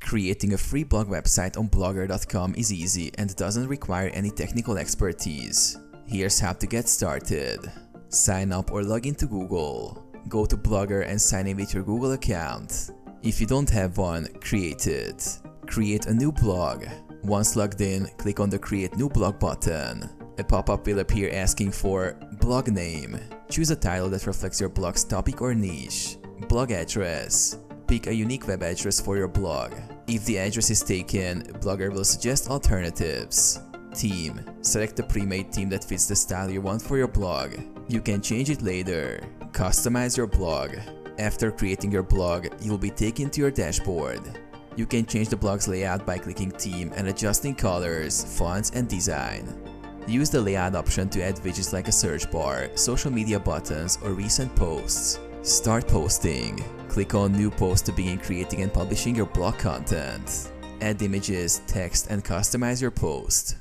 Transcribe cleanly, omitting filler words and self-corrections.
Creating a free blog website on blogger.com is easy and doesn't require any technical expertise. Here's how to get started. Sign up or log into Google. Go to Blogger and sign in with your Google account. If you don't have one, create it. Create a new blog. Once logged in, click on the Create New Blog button. A pop-up will appear asking for blog name. Choose a title that reflects your blog's topic or niche. Blog address. Pick a unique web address for your blog. If the address is taken, Blogger will suggest alternatives. Theme. Select a pre-made theme that fits the style you want for your blog. You can change it later. Customize your blog. After creating your blog, you'll be taken to your dashboard. You can change the blog's layout by clicking Theme and adjusting colors, fonts, and design. Use the layout option to add widgets like a search bar, social media buttons, or recent posts. Start posting. Click on New Post to begin creating and publishing your blog content. Add images, text, and customize your post.